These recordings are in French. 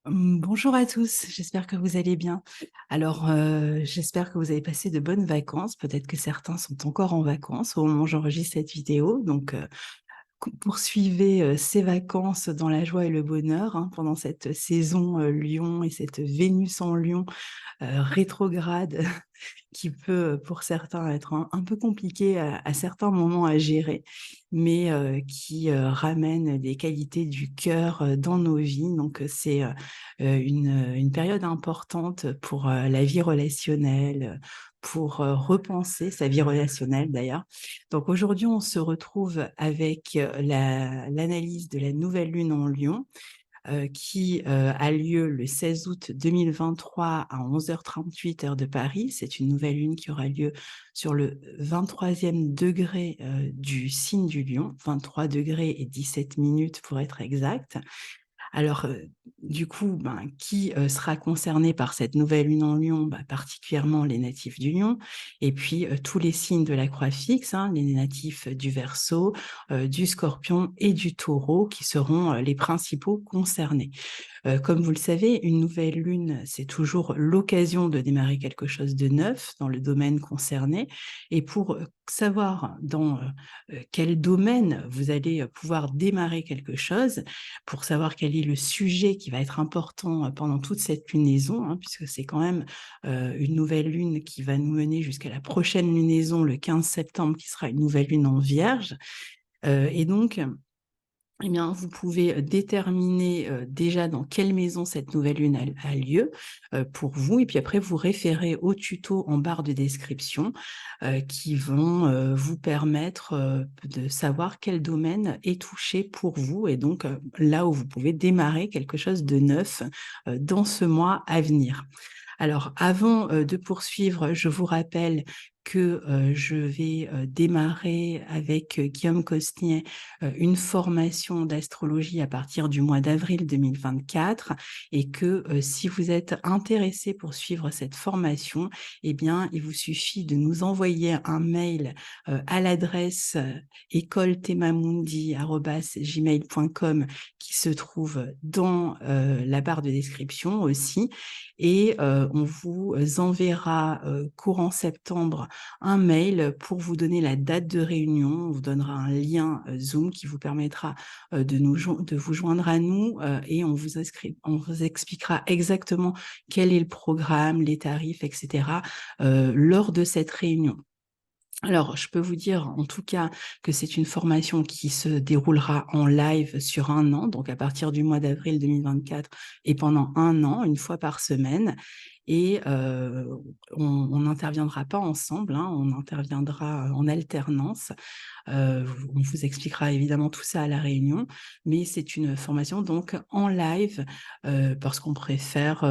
Bonjour à tous, j'espère que vous allez bien. Alors, j'espère que vous avez passé de bonnes vacances. Peut-être que certains sont encore en vacances au moment où j'enregistre cette vidéo. Donc, poursuivez ces vacances dans la joie et le bonheur hein, pendant cette saison Lion et cette Vénus en Lion rétrograde qui peut, pour certains, être un peu compliqué à certains moments à gérer, mais qui ramène des qualités du cœur dans nos vies. Donc, c'est une période importante pour la vie relationnelle, pour repenser sa vie relationnelle d'ailleurs. Donc, aujourd'hui, on se retrouve avec l'analyse de la nouvelle lune en Lion qui a lieu le 16 août 2023 à 11h38 heure de Paris. C'est une nouvelle lune qui aura lieu sur le 23e degré du signe du Lion, 23 degrés et 17 minutes pour être exact. Alors, du coup, qui sera concerné par cette nouvelle lune en Lion? Particulièrement les natifs du Lion et puis tous les signes de la croix fixe, hein, les natifs du Verseau, du Scorpion et du Taureau qui seront les principaux concernés. Comme vous le savez, une nouvelle lune, c'est toujours l'occasion de démarrer quelque chose de neuf dans le domaine concerné. Et pour savoir dans quel domaine vous allez pouvoir démarrer quelque chose, pour savoir quel est le sujet qui va être important pendant toute cette lunaison, hein, puisque c'est quand même une nouvelle lune qui va nous mener jusqu'à la prochaine lunaison le 15 septembre, qui sera une nouvelle lune en Vierge. Et donc, eh bien, vous pouvez déterminer déjà dans quelle maison cette nouvelle lune a lieu pour vous, et puis après vous référez aux tutos en barre de description qui vont vous permettre de savoir quel domaine est touché pour vous, et donc là où vous pouvez démarrer quelque chose de neuf dans ce mois à venir. Alors, avant de poursuivre, je vous rappelle que je vais démarrer avec Guillaume Cosnier une formation d'astrologie à partir du mois d'avril 2024, et que si vous êtes intéressé pour suivre cette formation, eh bien, il vous suffit de nous envoyer un mail à l'adresse écoletemamundi@gmail.com qui se trouve dans la barre de description aussi, et on vous enverra courant septembre un mail pour vous donner la date de réunion. On vous donnera un lien Zoom qui vous permettra de vous joindre à nous et on vous expliquera exactement quel est le programme, les tarifs, etc. Lors de cette réunion. Alors, je peux vous dire en tout cas que c'est une formation qui se déroulera en live sur 1 an, donc à partir du mois d'avril 2024 et pendant 1 an, une fois par semaine. Et on n'interviendra pas ensemble, hein, on interviendra en alternance. On vous expliquera évidemment tout ça à la réunion, mais c'est une formation donc en live parce qu'on préfère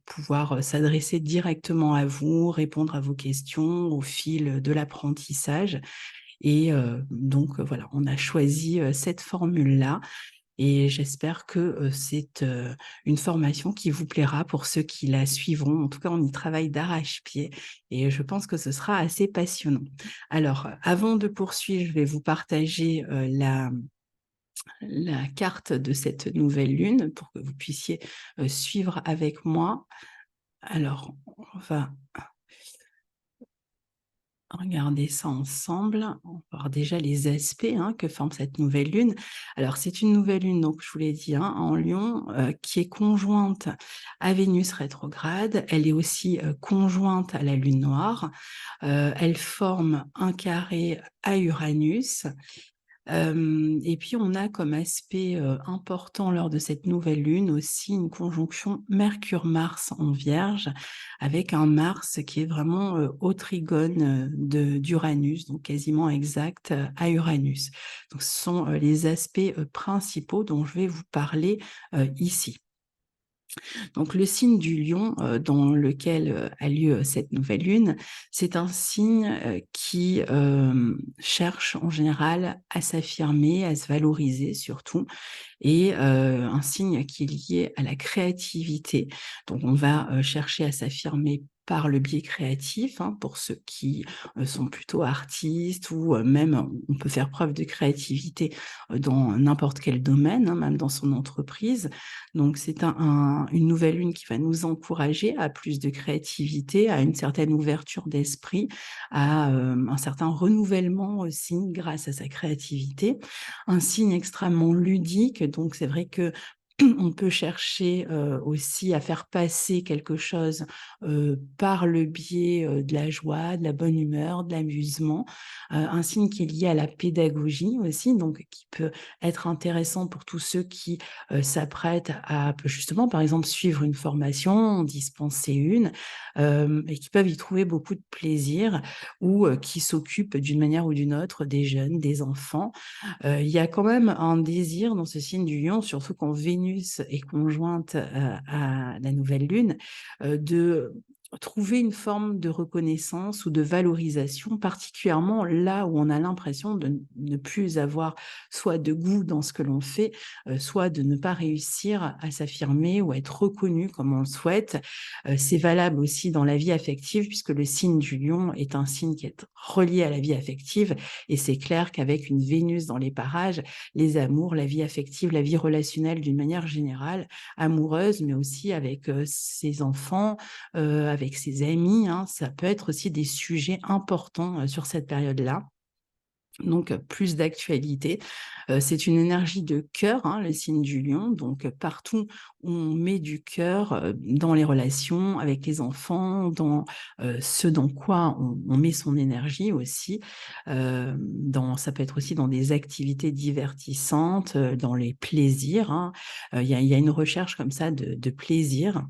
pouvoir s'adresser directement à vous, répondre à vos questions au fil de l'apprentissage. Et donc voilà, on a choisi cette formule-là. Et j'espère que c'est une formation qui vous plaira pour ceux qui la suivront. En tout cas, on y travaille d'arrache-pied et je pense que ce sera assez passionnant. Alors, avant de poursuivre, je vais vous partager la carte de cette nouvelle lune pour que vous puissiez suivre avec moi. Alors, on va regarder ça ensemble. On va voir déjà les aspects que forme cette nouvelle lune. Alors, c'est une nouvelle lune, donc je vous l'ai dit, en Lion, qui est conjointe à Vénus rétrograde. Elle est aussi conjointe à la lune noire. Elle forme un carré à Uranus. Et puis on a comme aspect important lors de cette nouvelle lune aussi une conjonction Mercure-Mars en Vierge, avec un Mars qui est vraiment au trigone d'Uranus, donc quasiment exact à Uranus. Donc ce sont les aspects principaux dont je vais vous parler ici. Donc le signe du lion dans lequel a lieu cette nouvelle lune, c'est un signe qui cherche en général à s'affirmer, à se valoriser surtout, et un signe qui est lié à la créativité. Donc on va chercher à s'affirmer par le biais créatif, hein, pour ceux qui sont plutôt artistes ou même on peut faire preuve de créativité dans n'importe quel domaine, hein, même dans son entreprise. Donc c'est une nouvelle lune qui va nous encourager à plus de créativité, à une certaine ouverture d'esprit, à un certain renouvellement aussi grâce à sa créativité. Un signe extrêmement ludique, donc c'est vrai que on peut chercher aussi à faire passer quelque chose par le biais de la joie, de la bonne humeur, de l'amusement. Un signe qui est lié à la pédagogie aussi, donc qui peut être intéressant pour tous ceux qui s'apprêtent à justement, par exemple, suivre une formation, en dispenser une, et qui peuvent y trouver beaucoup de plaisir ou qui s'occupent d'une manière ou d'une autre des jeunes, des enfants. Il y a quand même un désir dans ce signe du lion, surtout quand Vénus est conjointe à la nouvelle lune, de trouver une forme de reconnaissance ou de valorisation, particulièrement là où on a l'impression de ne plus avoir soit de goût dans ce que l'on fait, soit de ne pas réussir à s'affirmer ou à être reconnu comme on le souhaite. C'est valable aussi dans la vie affective, puisque le signe du lion est un signe qui est relié à la vie affective, et c'est clair qu'avec une Vénus dans les parages, les amours, la vie affective, la vie relationnelle d'une manière générale, amoureuse, mais aussi avec ses enfants, avec ses amis, hein, ça peut être aussi des sujets importants sur cette période-là. Donc, plus d'actualité. C'est une énergie de cœur, hein, le signe du lion. Donc, partout où on met du cœur dans les relations avec les enfants, dans ce dans quoi on met son énergie aussi. Ça peut être aussi dans des activités divertissantes, dans les plaisirs, hein. Il y a une recherche comme ça de plaisir.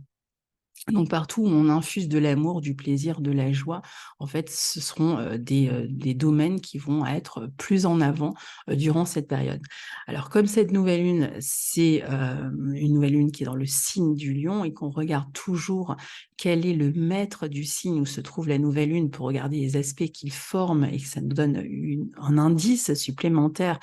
Donc partout où on infuse de l'amour, du plaisir, de la joie, en fait, ce seront des domaines qui vont être plus en avant durant cette période. Alors comme cette nouvelle lune, c'est une nouvelle lune qui est dans le signe du lion et qu'on regarde toujours quel est le maître du signe où se trouve la nouvelle lune pour regarder les aspects qu'il forme et que ça nous donne un indice supplémentaire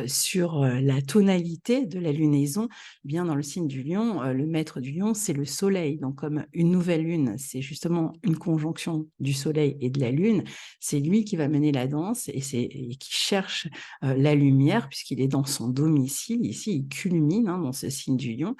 sur la tonalité de la lunaison. Bien dans le signe du lion, le maître du lion, c'est le soleil. Donc, comme une nouvelle lune, c'est justement une conjonction du soleil et de la lune, c'est lui qui va mener la danse et qui cherche la lumière, puisqu'il est dans son domicile. Ici, il culmine dans ce signe du lion.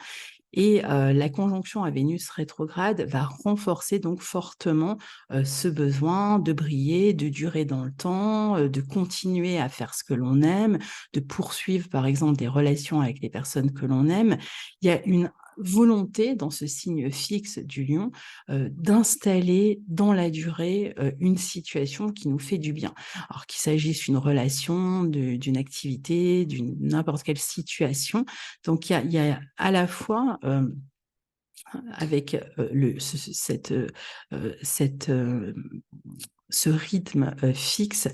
Et la conjonction à Vénus rétrograde va renforcer donc fortement ce besoin de briller, de durer dans le temps, de continuer à faire ce que l'on aime, de poursuivre par exemple des relations avec les personnes que l'on aime. Il y a une volonté dans ce signe fixe du lion d'installer dans la durée une situation qui nous fait du bien. Alors qu'il s'agisse d'une relation, d'une activité, d'une n'importe quelle situation. Donc il y a à la fois avec ce rythme fixe,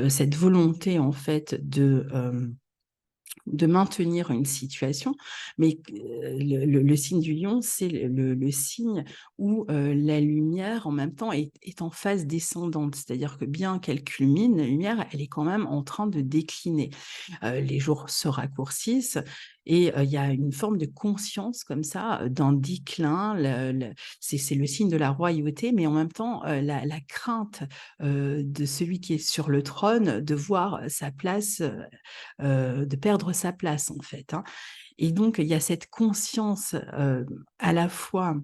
cette volonté en fait de maintenir une situation, mais le signe du lion, c'est le signe où la lumière, en même temps, est en phase descendante. C'est-à-dire que bien qu'elle culmine, la lumière, elle est quand même en train de décliner. Les jours se raccourcissent et il y a une forme de conscience comme ça d'un déclin. C'est le signe de la royauté, mais en même temps, la crainte de celui qui est sur le trône de voir sa place, de perdre sa place en fait, hein. Et donc, il y a cette conscience à la fois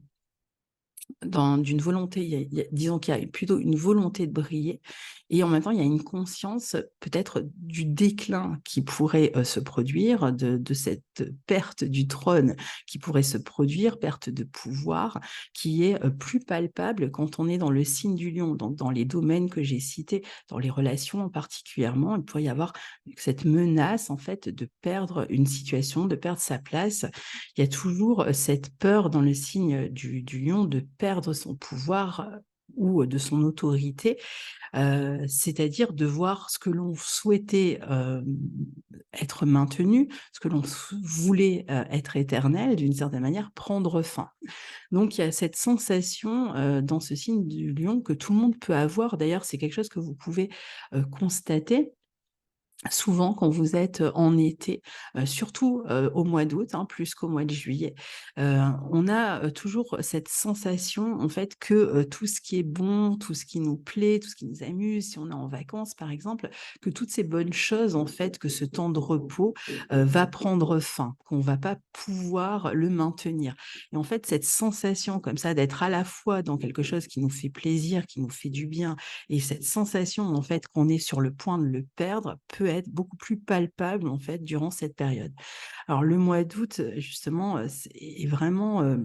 d'une volonté, disons qu'il y a plutôt une volonté de briller, et en même temps, il y a une conscience peut-être du déclin qui pourrait se produire, de cette perte du trône qui pourrait se produire, perte de pouvoir, qui est plus palpable quand on est dans le signe du lion, donc dans les domaines que j'ai cités, dans les relations particulièrement, il pourrait y avoir cette menace en fait de perdre une situation, de perdre sa place. Il y a toujours cette peur dans le signe du lion de perdre son pouvoir ou de son autorité, c'est-à-dire de voir ce que l'on souhaitait être maintenu, ce que l'on voulait être éternel, d'une certaine manière, prendre fin. Donc il y a cette sensation dans ce signe du lion que tout le monde peut avoir. D'ailleurs, c'est quelque chose que vous pouvez constater Souvent, quand vous êtes en été, surtout, au mois d'août, hein, plus qu'au mois de juillet, on a, toujours cette sensation, en fait, que, tout ce qui est bon, tout ce qui nous plaît, tout ce qui nous amuse, si on est en vacances, par exemple, que toutes ces bonnes choses, en fait, que ce temps de repos, va prendre fin, qu'on va pas pouvoir le maintenir et en fait, cette sensation comme ça d'être à la fois dans quelque chose qui nous fait plaisir, qui nous fait du bien et cette sensation, en fait, qu'on est sur le point de le perdre peut être beaucoup plus palpable, en fait, durant cette période. Alors le mois d'août, justement, c'est est vraiment,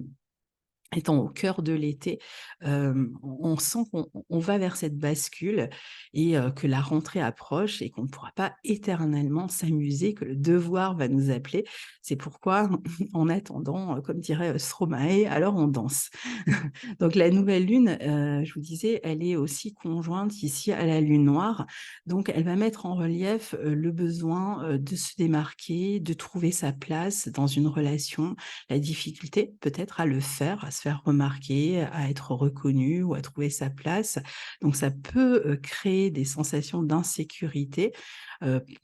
étant au cœur de l'été, on sent qu'on va vers cette bascule et que la rentrée approche et qu'on ne pourra pas éternellement s'amuser, que le devoir va nous appeler. C'est pourquoi, en attendant, comme dirait, Stromae: «Alors on danse». Donc la nouvelle lune, je vous disais, elle est aussi conjointe ici à la lune noire, donc elle va mettre en relief, le besoin, de se démarquer, de trouver sa place dans une relation, la difficulté peut-être à le faire, à se faire remarquer, à être reconnu ou à trouver sa place. Donc ça peut, créer des sensations d'insécurité,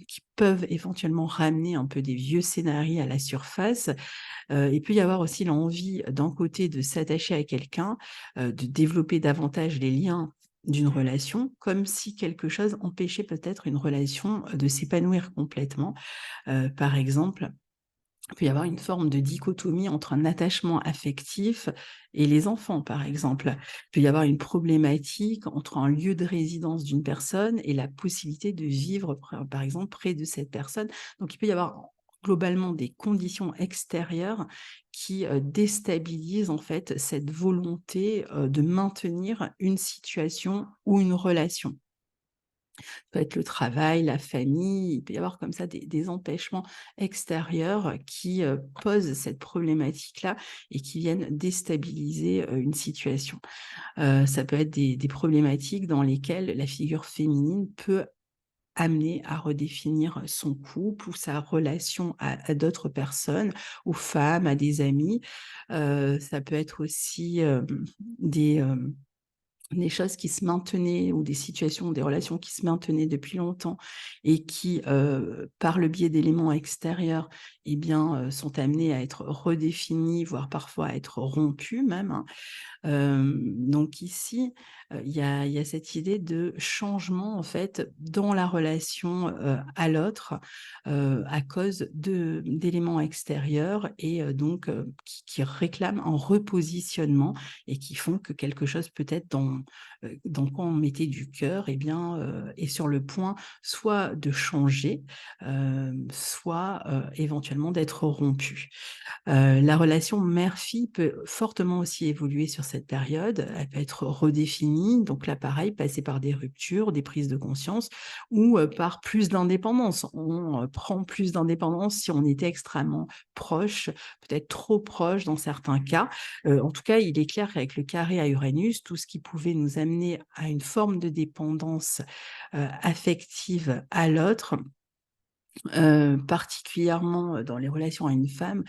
qui peuvent éventuellement ramener un peu des vieux scénarios à la surface. Il peut y avoir aussi l'envie d'un côté de s'attacher à quelqu'un, de développer davantage les liens d'une relation, comme si quelque chose empêchait peut-être une relation, de s'épanouir complètement. Par exemple, il peut y avoir une forme de dichotomie entre un attachement affectif et les enfants, par exemple. Il peut y avoir une problématique entre un lieu de résidence d'une personne et la possibilité de vivre, par exemple, près de cette personne. Donc, il peut y avoir globalement des conditions extérieures qui déstabilisent en fait cette volonté de maintenir une situation ou une relation peut être le travail, la famille, il peut y avoir comme ça des empêchements extérieurs qui, posent cette problématique-là et qui viennent déstabiliser, une situation. Ça peut être des problématiques dans lesquelles la figure féminine peut amener à redéfinir son couple ou sa relation à d'autres personnes, aux femmes, à des amis. Ça peut être aussi, des, des choses qui se maintenaient ou des situations, des relations qui se maintenaient depuis longtemps et qui, par le biais d'éléments extérieurs et bien, sont amenées à être redéfinies, voire parfois à être rompues même, hein. Donc ici, il y a cette idée de changement, en fait, dans la relation, à l'autre, à cause d'éléments extérieurs et donc qui réclament un repositionnement et qui font que quelque chose peut-être dans quoi on mettait du cœur et bien, est sur le point soit de changer, soit, éventuellement d'être rompu. La relation mère-fille peut fortement aussi évoluer sur cette période. Elle peut être redéfinie, donc là pareil, passer par des ruptures, des prises de conscience ou, par plus d'indépendance. On, prend plus d'indépendance si on était extrêmement proche, peut-être trop proche dans certains cas. En tout cas, il est clair qu'avec le carré à Uranus, tout ce qui pouvait nous amener à une forme de dépendance, affective à l'autre, particulièrement, dans les relations à une femme,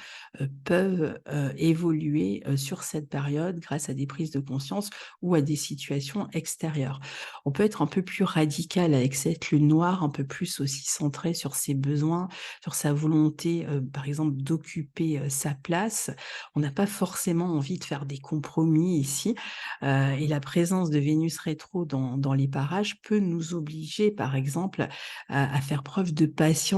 peuvent, évoluer, sur cette période grâce à des prises de conscience ou à des situations extérieures. On peut être un peu plus radical avec cette lune noire, un peu plus aussi centré sur ses besoins, sur sa volonté, par exemple d'occuper, sa place. On n'a pas forcément envie de faire des compromis ici, et la présence de Vénus rétro dans les parages peut nous obliger, par exemple, à faire preuve de patience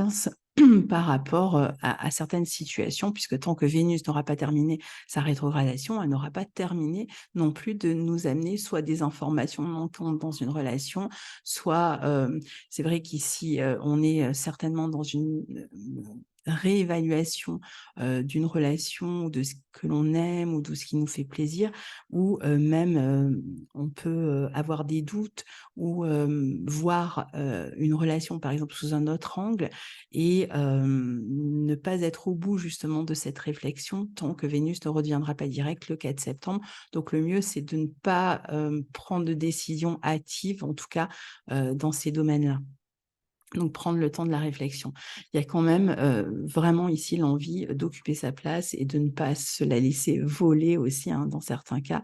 par rapport, à certaines situations puisque tant que Vénus n'aura pas terminé sa rétrogradation, elle n'aura pas terminé non plus de nous amener soit des informations manquantes dans une relation, soit, c'est vrai qu'ici, on est, certainement dans une, réévaluation, d'une relation ou de ce que l'on aime ou de ce qui nous fait plaisir ou, même, on peut, avoir des doutes ou voir, une relation par exemple sous un autre angle et ne pas être au bout justement de cette réflexion tant que Vénus ne reviendra pas direct le 4 septembre. Donc le mieux, c'est de ne pas, prendre de décision hâtive, en tout cas, dans ces domaines-là. Donc prendre le temps de la réflexion. Il y a quand même, vraiment ici l'envie d'occuper sa place et de ne pas se la laisser voler aussi, hein, dans certains cas.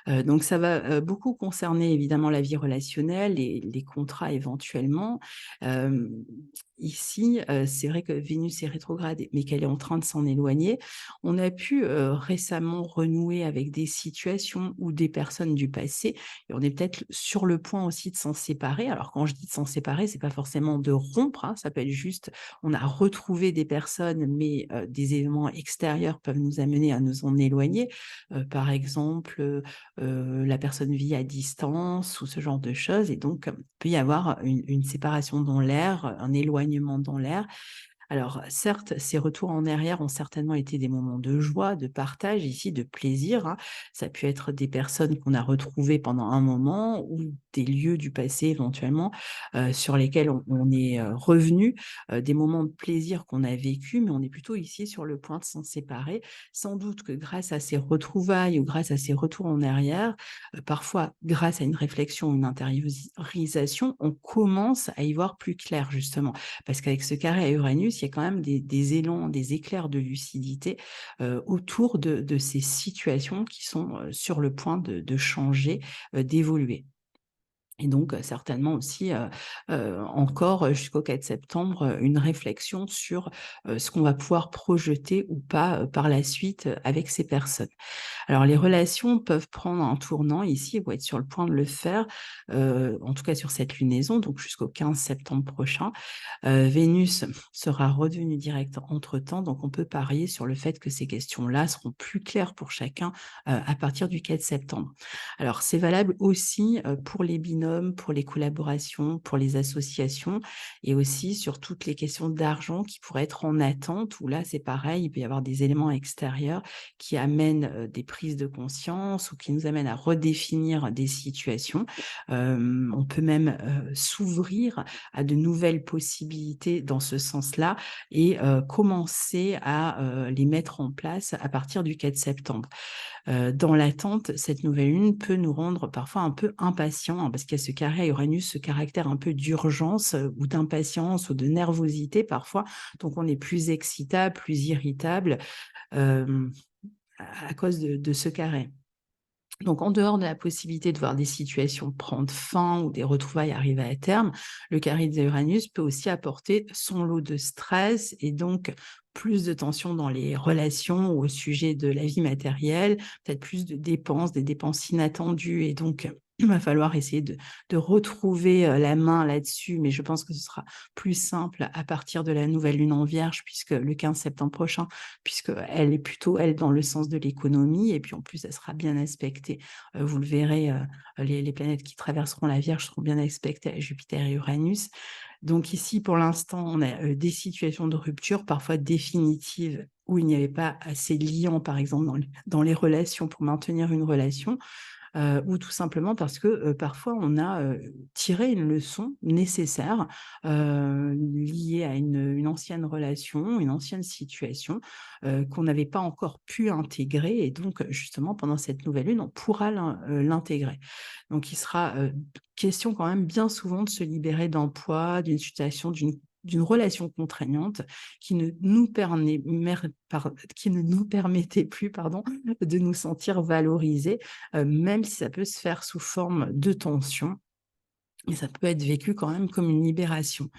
Donc ça va, beaucoup concerner évidemment la vie relationnelle et les contrats éventuellement. Hem, Ici, c'est vrai que Vénus est rétrograde, mais qu'elle est en train de s'en éloigner. On a pu, récemment renouer avec des situations ou des personnes du passé et on est peut-être sur le point aussi de s'en séparer. Alors quand je dis de s'en séparer, c'est pas forcément de rompre, hein, ça peut être juste on a retrouvé des personnes, mais des éléments extérieurs peuvent nous amener à nous en éloigner. Par exemple, la personne vit à distance ou ce genre de choses et donc, il peut y avoir une séparation dans l'air, un éloignement dans l'air. Alors certes, ces retours en arrière ont certainement été des moments de joie, de partage ici, de plaisir, hein. Ça a pu être des personnes qu'on a retrouvées pendant un moment ou des lieux du passé éventuellement, sur lesquels on est, revenus, des moments de plaisir qu'on a vécus, mais on est plutôt ici sur le point de s'en séparer. Sans doute que grâce à ces retrouvailles ou grâce à ces retours en arrière, parfois grâce à une réflexion, une intériorisation, on commence à y voir plus clair justement. Parce qu'avec ce carré à Uranus, il y a quand même des élans, des éclairs de lucidité, autour de ces situations qui sont, sur le point de changer, d'évoluer. Et donc, certainement aussi, encore, jusqu'au 4 septembre, une réflexion sur, ce qu'on va pouvoir projeter ou pas, par la suite, avec ces personnes. Alors les relations peuvent prendre un tournant ici, ou être sur le point de le faire, en tout cas sur cette lunaison, donc jusqu'au 15 septembre prochain. Vénus sera redevenue directe entre-temps, donc on peut parier sur le fait que ces questions-là seront plus claires pour chacun, à partir du 4 septembre. Alors c'est valable aussi, pour les binômes, pour les collaborations, pour les associations et aussi sur toutes les questions d'argent qui pourraient être en attente où là c'est pareil, il peut y avoir des éléments extérieurs qui amènent, des prises de conscience ou qui nous amènent à redéfinir des situations. On peut même, s'ouvrir à de nouvelles possibilités dans ce sens-là et commencer à, les mettre en place à partir du 4 septembre. Dans l'attente, cette nouvelle lune peut nous rendre parfois un peu impatients, hein, parce qu'il y a ce carré à Uranus, ce caractère un peu d'urgence, ou d'impatience ou de nervosité parfois, donc on est plus excitable, plus irritable, hem, à cause de ce carré. Donc, en dehors de la possibilité de voir des situations prendre fin ou des retrouvailles arriver à terme, le carré d'Uranus peut aussi apporter son lot de stress et donc plus de tension dans les relations ou au sujet de la vie matérielle, peut-être plus de dépenses, des dépenses inattendues et donc il va falloir essayer de retrouver la main là-dessus, mais je pense que ce sera plus simple à partir de la nouvelle lune en Vierge, puisque le 15 septembre prochain, puisqu'elle est plutôt, elle, dans le sens de l'économie, et puis en plus, elle sera bien aspectée. Vous le verrez, les planètes qui traverseront la Vierge seront bien aspectées à Jupiter et Uranus. Donc ici, pour l'instant, on a des situations de rupture, parfois définitives, où il n'y avait pas assez de liant, par exemple, dans les relations pour maintenir une relation ou tout simplement parce que, parfois on a, tiré une leçon nécessaire, liée à une ancienne relation, une ancienne situation, qu'on n'avait pas encore pu intégrer et donc, justement pendant cette nouvelle lune, on pourra l'intégrer. Donc il sera, question quand même bien souvent de se libérer d'un poids, d'une situation, d'une relation contraignante qui ne nous permet qui ne nous permettait plus, pardon, de nous sentir valorisés, même si ça peut se faire sous forme de tension et ça peut être vécu quand même comme une libération.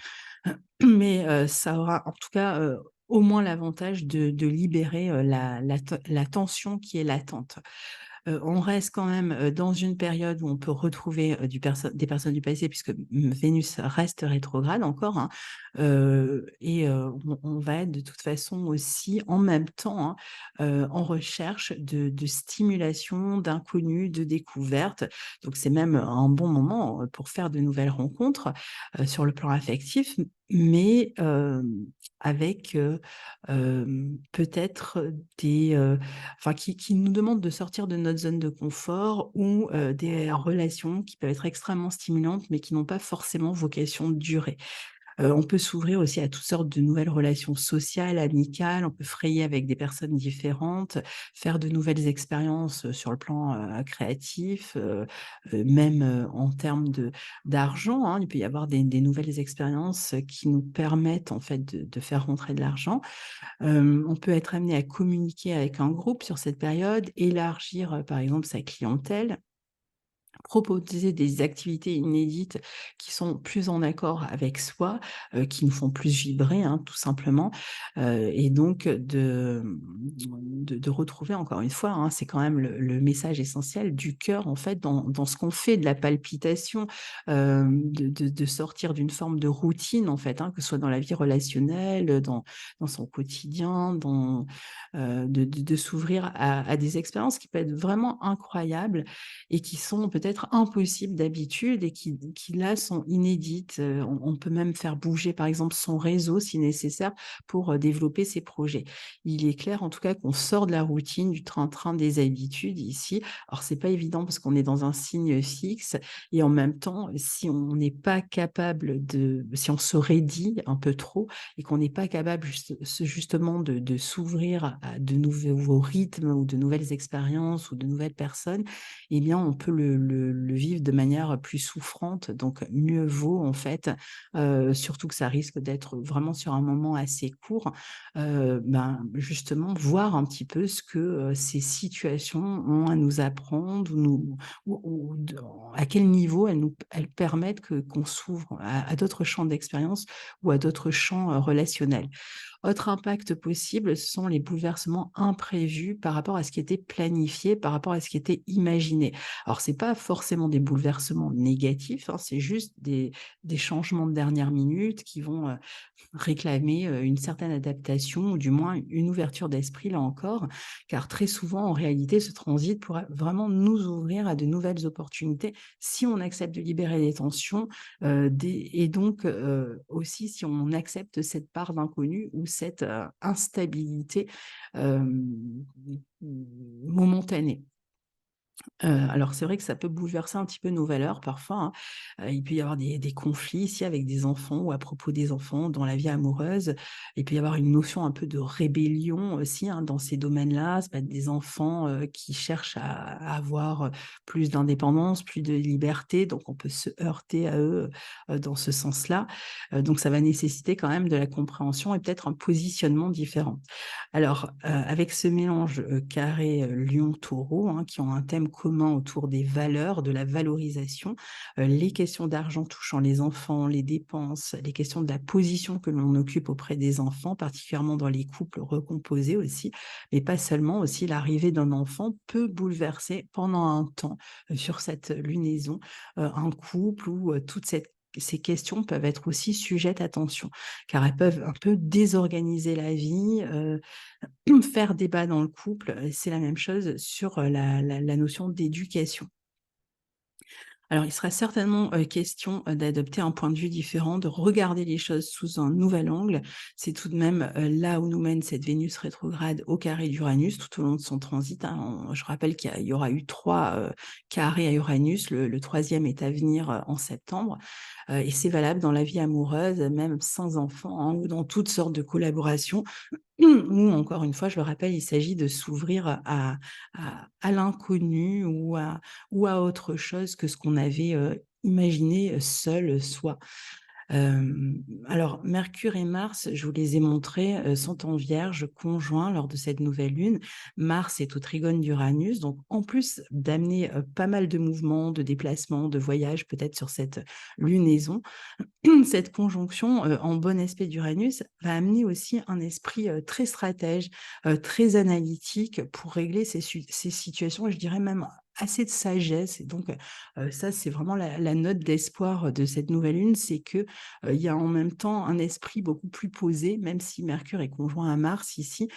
Mais, ça aura en tout cas, au moins l'avantage de libérer, la tension qui est latente. On reste quand même, dans une période où on peut retrouver, des personnes du passé puisque Vénus reste rétrograde encore, hein, et on va être de toute façon aussi en même temps, hein, en recherche de stimulation, d'inconnu, de découverte. Donc c'est même un bon moment, pour faire de nouvelles rencontres, sur le plan affectif, mais avec, peut-être des, enfin qui nous demandent de sortir de notre zone de confort ou, des relations qui peuvent être extrêmement stimulantes, mais qui n'ont pas forcément vocation de durer. On peut s'ouvrir aussi à toutes sortes de nouvelles relations sociales, amicales, on peut frayer avec des personnes différentes, faire de nouvelles expériences, sur le plan, créatif, même, en termes d'argent, hein. Il peut y avoir des nouvelles expériences, qui nous permettent en fait de faire rentrer de l'argent. On peut être amené à communiquer avec un groupe sur cette période, élargir, par exemple sa clientèle. Proposer des activités inédites qui sont plus en accord avec soi, qui nous font plus vibrer, hein, tout simplement, et donc de retrouver encore une fois, hein, c'est quand même le message essentiel du cœur en fait dans ce qu'on fait, de la palpitation, de sortir d'une forme de routine en fait, hein, que ce soit dans la vie relationnelle, dans son quotidien, de s'ouvrir à des expériences qui peuvent être vraiment incroyables et qui sont peut-être impossibles d'habitude et qui là sont inédites. On peut même faire bouger par exemple son réseau si nécessaire pour, développer ses projets. Il est clair en tout cas qu'on sort de la routine, du train-train des habitudes ici. Alors c'est pas évident parce qu'on est dans un signe fixe et en même temps, si on n'est pas capable si on se raidit un peu trop et qu'on n'est pas capable justement de s'ouvrir à de nouveaux rythmes ou de nouvelles expériences ou de nouvelles personnes, eh bien, on peut le vivre de manière plus souffrante. Donc, mieux vaut, en fait, surtout que ça risque d'être vraiment sur un moment assez court, ben, justement, voir un petit peu ce que ces situations ont à nous apprendre, à quel niveau elles permettent qu'on s'ouvre à d'autres champs d'expérience ou à d'autres champs relationnels. Autre impact possible, ce sont les bouleversements imprévus par rapport à ce qui était planifié, par rapport à ce qui était imaginé. Alors, c'est pas forcément des bouleversements négatifs, hein, c'est juste des changements de dernière minute qui vont réclamer une certaine adaptation ou du moins une ouverture d'esprit, là encore, car très souvent, en réalité, ce transit pourrait vraiment nous ouvrir à de nouvelles opportunités si on accepte de libérer les tensions et donc aussi si on accepte cette part d'inconnu ou cette instabilité euh, momentanée. Alors c'est vrai que ça peut bouleverser un petit peu nos valeurs parfois, hein. Il peut y avoir des conflits ici avec des enfants ou à propos des enfants dans la vie amoureuse. Il peut y avoir une notion un peu de rébellion aussi, hein, dans ces domaines-là. Ça peut être des enfants, qui cherchent à avoir, plus d'indépendance, plus de liberté, donc on peut se heurter à eux, dans ce sens-là. Donc ça va nécessiter quand même de la compréhension et peut-être un positionnement différent. Alors, avec ce mélange, carré, lion-taureau, hein, qui ont un thème commun autour des valeurs, de la valorisation, les questions d'argent touchant les enfants, les dépenses, les questions de la position que l'on occupe auprès des enfants, particulièrement dans les couples recomposés aussi, mais pas seulement, aussi l'arrivée d'un enfant peut bouleverser pendant un temps, sur cette lunaison, un couple où, toutes ces questions peuvent être aussi sujettes à tension, car elles peuvent un peu désorganiser la vie, faire débat dans le couple, c'est la même chose sur, la notion d'éducation. Alors, il sera certainement, question, d'adopter un point de vue différent, de regarder les choses sous un nouvel angle. C'est tout de même, là où nous mène cette Vénus rétrograde au carré d'Uranus tout au long de son transit, hein. Je rappelle qu'il y aura eu 3 carrés à Uranus, le 3e est à venir, en septembre, et c'est valable dans la vie amoureuse, même sans enfant, hein, ou dans toutes sortes de collaborations. Ou encore une fois, je le rappelle, il s'agit de s'ouvrir à l'inconnu ou à autre chose que ce qu'on avait, imaginé, seul, soi. Alors Mercure et Mars, je vous les ai montrés, sont en Vierge conjoints lors de cette nouvelle lune. Mars est au trigone d'Uranus, donc en plus d'amener, pas mal de mouvements, de déplacements, de voyages peut-être sur cette lunaison, cette conjonction, en bon aspect d'Uranus va amener aussi un esprit, très stratège, très analytique pour régler ces situations et je dirais même assez de sagesse et donc, ça c'est vraiment la note d'espoir de cette nouvelle lune, c'est que, il y a en même temps un esprit beaucoup plus posé, même si Mercure est conjoint à Mars ici,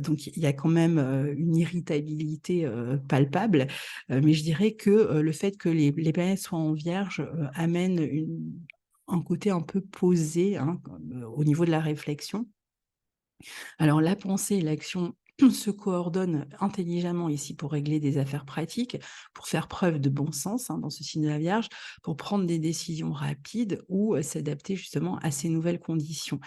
donc il y a quand même, une irritabilité, palpable, mais je dirais que, le fait que les planètes soient en Vierge, amène un côté un peu posé, hein, comme, au niveau de la réflexion. Alors la pensée et l'action se coordonnent intelligemment ici pour régler des affaires pratiques, pour faire preuve de bon sens, hein, dans ce signe de la Vierge, pour prendre des décisions rapides ou s'adapter justement à ces nouvelles conditions,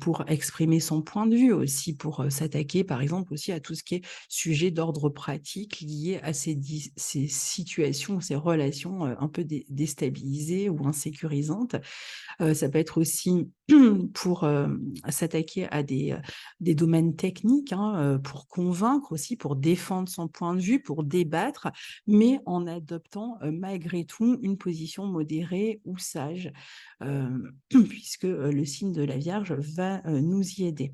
pour exprimer son point de vue aussi, pour s'attaquer par exemple aussi à tout ce qui est sujet d'ordre pratique lié à ces situations, ces relations un peu déstabilisées ou insécurisantes. Ça peut être aussi pour, s'attaquer à des domaines techniques, hein, pour convaincre aussi, pour défendre son point de vue, pour débattre, mais en adoptant, malgré tout une position modérée ou sage, puisque, le signe de la Vierge va, nous y aider.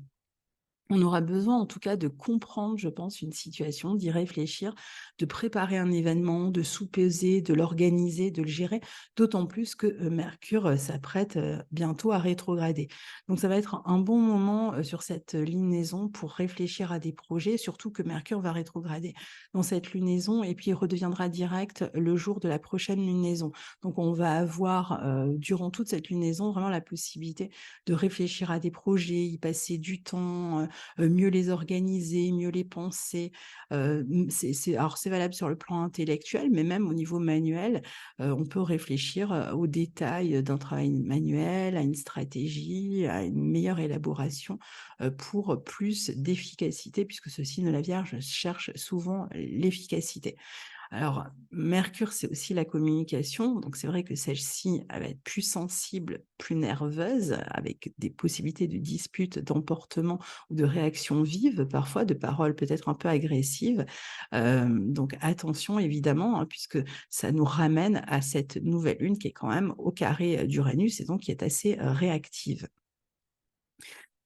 On aura besoin en tout cas de comprendre, je pense, une situation, d'y réfléchir, de préparer un événement, de sous-peser, de l'organiser, de le gérer, d'autant plus que Mercure s'apprête bientôt à rétrograder. Donc ça va être un bon moment sur cette lunaison pour réfléchir à des projets, surtout que Mercure va rétrograder dans cette lunaison et puis il redeviendra direct le jour de la prochaine lunaison. Donc on va avoir durant toute cette lunaison vraiment la possibilité de réfléchir à des projets, y passer du temps, mieux les organiser, mieux les penser. Alors c'est valable sur le plan intellectuel, mais même au niveau manuel, on peut réfléchir, aux détails d'un travail manuel, à une stratégie, à une meilleure élaboration, pour plus d'efficacité puisque ce signe de la Vierge cherche souvent l'efficacité. Alors, Mercure, c'est aussi la communication, donc c'est vrai que celle-ci, elle va être plus sensible, plus nerveuse, avec des possibilités de disputes, d'emportements ou de réactions vives, parfois de paroles peut-être un peu agressives. Donc attention évidemment, hein, puisque ça nous ramène à cette nouvelle lune qui est quand même au carré d'Uranus et donc qui est assez réactive.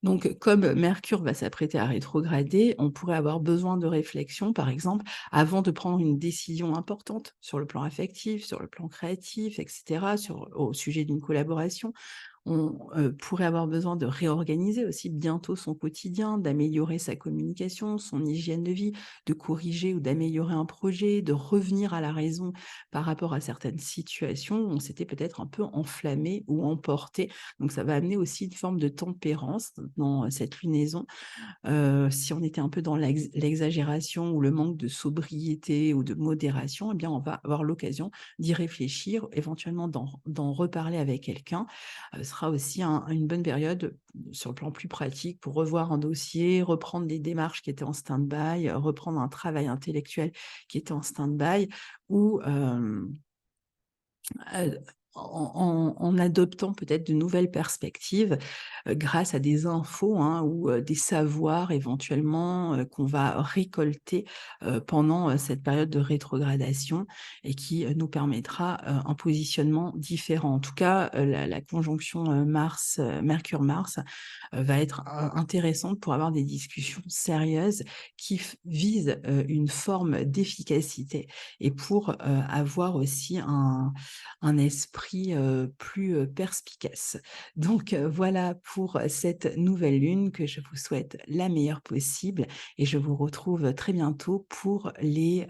Donc, comme Mercure va s'apprêter à rétrograder, on pourrait avoir besoin de réflexion, par exemple, avant de prendre une décision importante sur le plan affectif, sur le plan créatif, etc., au sujet d'une collaboration. On pourrait avoir besoin de réorganiser aussi bientôt son quotidien, d'améliorer sa communication, son hygiène de vie, de corriger ou d'améliorer un projet, de revenir à la raison par rapport à certaines situations où on s'était peut-être un peu enflammé ou emporté. Donc ça va amener aussi une forme de tempérance dans cette lunaison. Si on était un peu dans l'exagération ou le manque de sobriété ou de modération, eh bien on va avoir l'occasion d'y réfléchir, éventuellement d'en reparler avec quelqu'un. Ce sera aussi une bonne période sur le plan plus pratique pour revoir un dossier, reprendre des démarches qui étaient en stand-by, reprendre un travail intellectuel qui était en stand-by ou en adoptant peut-être de nouvelles perspectives, grâce à des infos, hein, ou des savoirs éventuellement, qu'on va récolter, pendant, cette période de rétrogradation et qui, nous permettra, un positionnement différent. En tout cas, la conjonction, Mercure-Mars, va être intéressante pour avoir des discussions sérieuses qui visent une forme d'efficacité et pour avoir aussi un esprit plus perspicace. Donc voilà pour cette nouvelle lune que je vous souhaite la meilleure possible et je vous retrouve très bientôt pour les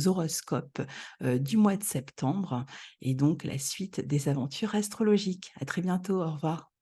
horoscopes du mois de septembre et donc la suite des aventures astrologiques. À très bientôt, au revoir.